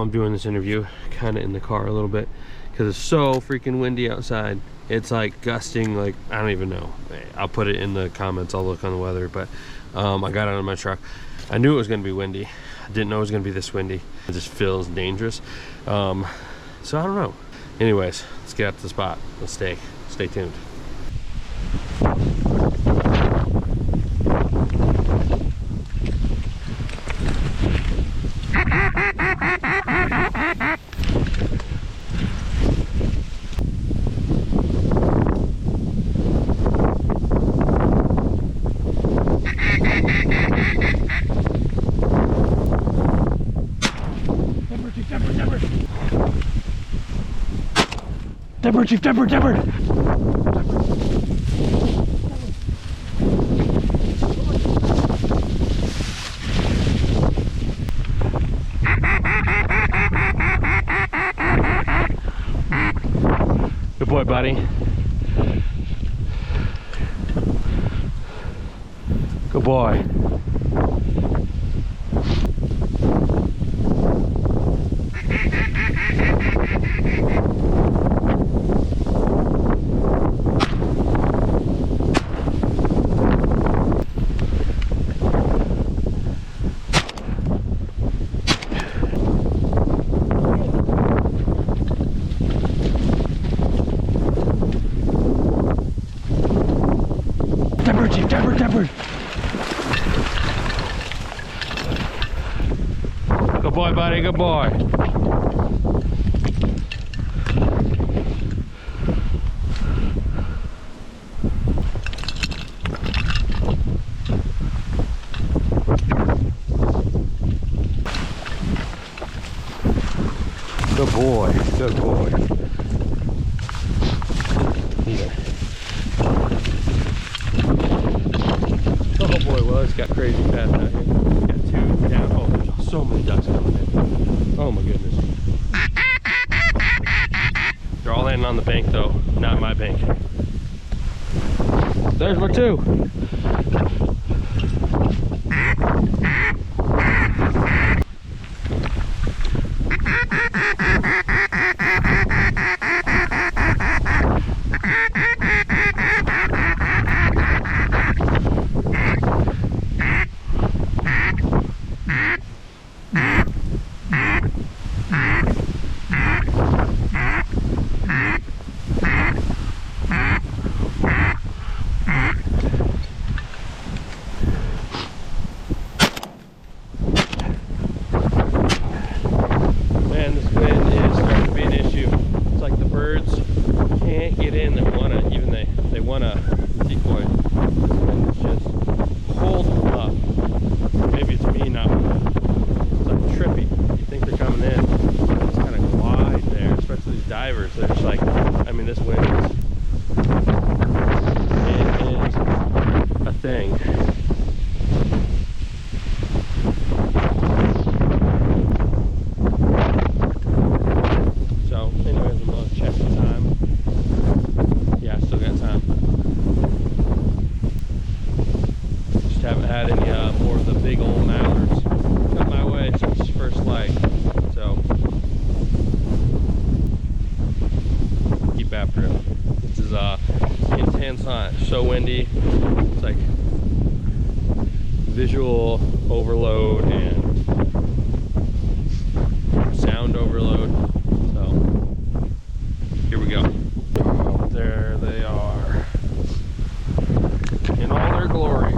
while I'm doing this interview, kind of in the car a little bit, because it's so freaking windy outside. It's like gusting, like, I don't even know. I'll put it in the comments, I'll look on the weather, but I got out of my truck. I knew it was gonna be windy. I didn't know it was gonna be this windy. It just feels dangerous. So I don't know. Anyways, let's get out to the spot. Let's stay tuned. Temper, Chief, temper, temper! Good boy, buddy. Good boy. Temper, Chief, temper, temper! Good boy, buddy, good boy. Good boy, good boy. Here. Oh boy, well, it's got crazy fast out here. Got two down. Oh, there's so many ducks coming in. Oh my goodness. They're all landing on the bank though, not my bank. There's my two. Man, this wind is starting to be an issue. It's like the birds can't get in. They wanna decoy. This wind is just holding them up. Maybe it's me not. It's like trippy. You think they're coming in, it's kind of glide there. Especially these divers. They're just like, I mean, this wind is a thing. Haven't had any more of the big old mallards come my way since first light, so keep after it. This is intense hunt, so windy. It's like visual overload and sound overload. So here we go. There they are in all their glory.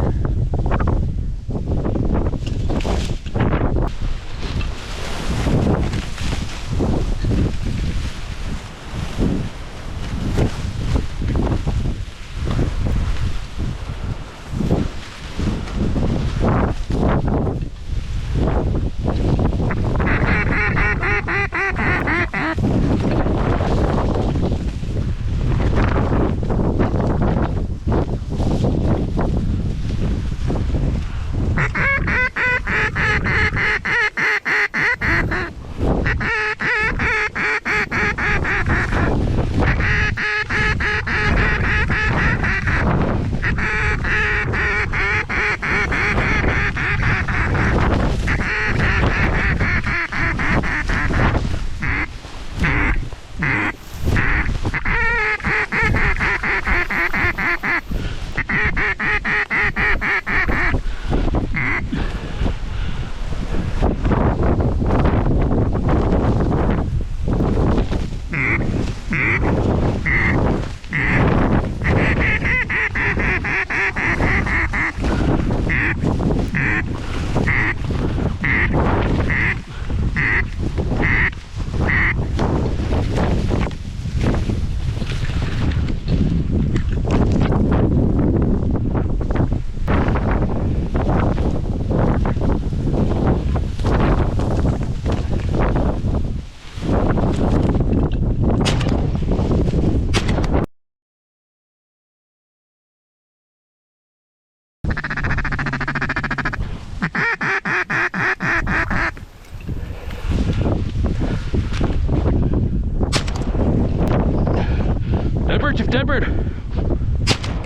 bird, Chief, dead bird.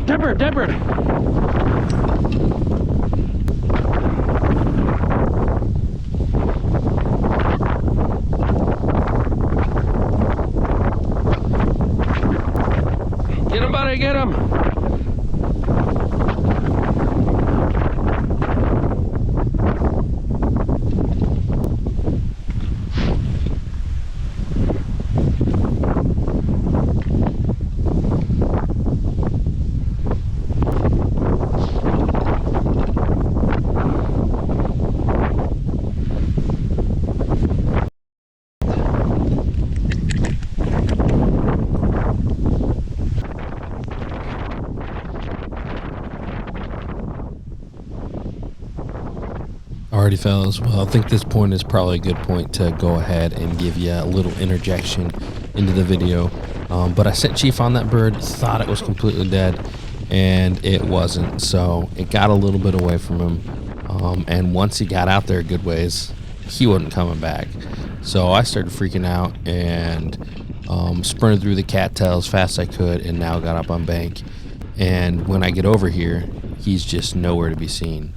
Dead bird, dead bird. Get him, buddy, get him. Alrighty, fellas. Well, I think this point is probably a good point to go ahead and give you a little interjection into the video. But I sent Chief on that bird, thought it was completely dead, and it wasn't. So it got a little bit away from him. And once he got out there a good ways, he wasn't coming back. So I started freaking out and sprinted through the cattail as fast as I could, and now got up on bank. And when I get over here, he's just nowhere to be seen.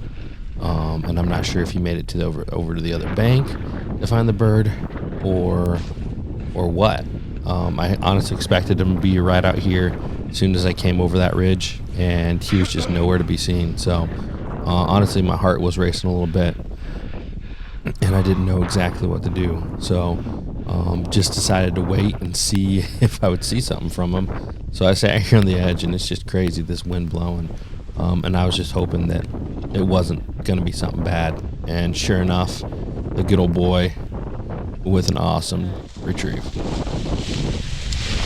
And I'm not sure if he made it to the over to the other bank to find the bird, or what. I honestly expected him to be right out here as soon as I came over that ridge, and he was just nowhere to be seen. So honestly, my heart was racing a little bit, and I didn't know exactly what to do. So just decided to wait and see if I would see something from him. So I sat here on the edge, and it's just crazy, this wind blowing. And I was just hoping that it wasn't going to be something bad. And sure enough, the good old boy with an awesome retrieve.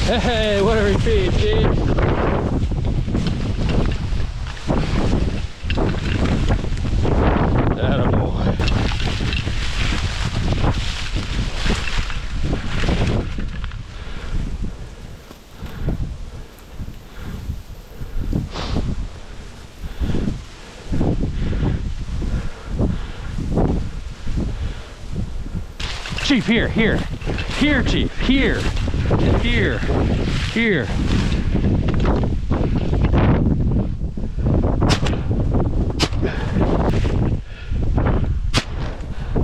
Hey, what a retrieve, Chief. Attaboy. Chief, here, Chief, here.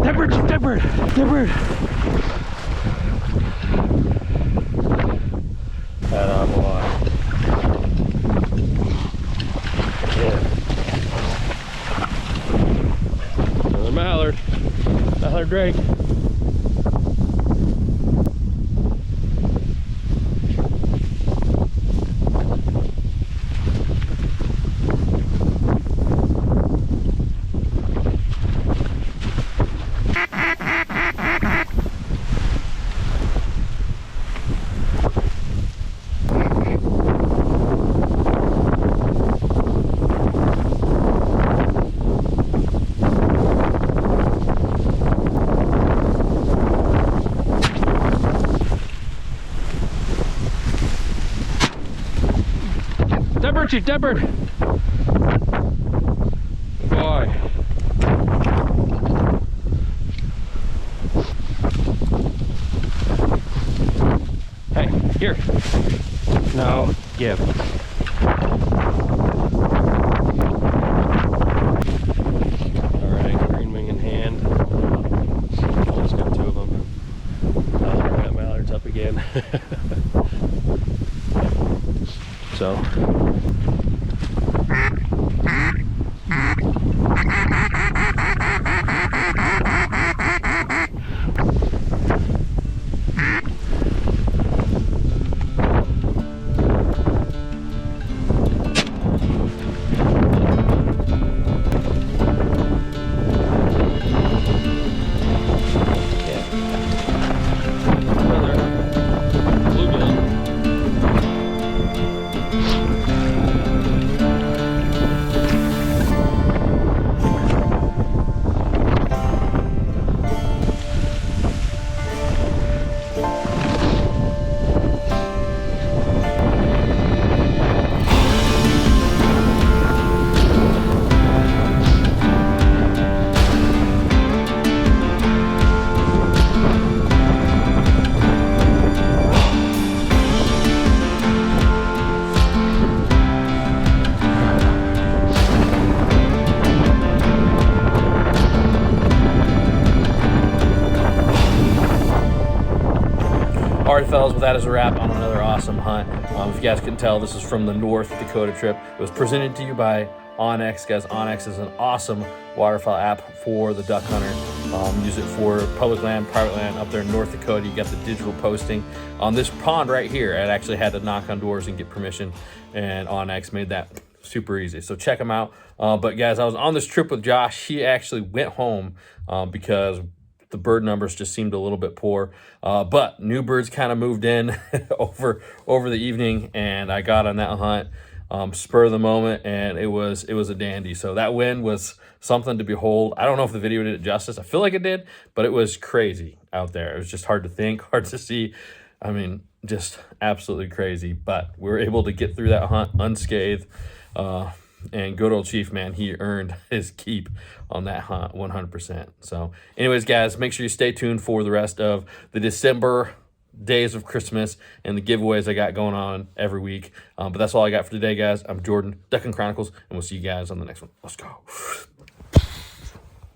Dead bird, Chief, dead bird, dead bird. Attaboy. Yeah. Another mallard. Mallard drake. Dead bird, Chief, dead bird. Boy. Hey, here. No, give. Alright, green wing in hand. Almost got two of them. I got mallards up again. So. that is a wrap on another awesome hunt. If you guys couldn't tell, this is from the North Dakota trip. It was presented to you by Onyx. Guys, Onyx is an awesome waterfowl app for the duck hunter. Use it for public land, private land up there in North Dakota. You got the digital posting. On this pond right here, I actually had to knock on doors and get permission, and Onyx made that super easy. So check them out. But guys, I was on this trip with Josh. He actually went home because the bird numbers just seemed a little bit poor. But new birds kind of moved in over the evening, and I got on that hunt spur of the moment, and it was a dandy. So that win was something to behold. I don't know if the video did it justice. I feel like it did, but it was crazy out there. It was just hard to think, hard to see. I mean, just absolutely crazy. But we were able to get through that hunt unscathed. And good old Chief, man, he earned his keep on that hunt 100%. So anyways, guys, make sure you stay tuned for the rest of the December days of Christmas and the giveaways I got going on every week. But that's all I got for today, guys. I'm Jordan, Ducks Gun Chronicles, and we'll see you guys on the next one. Let's go.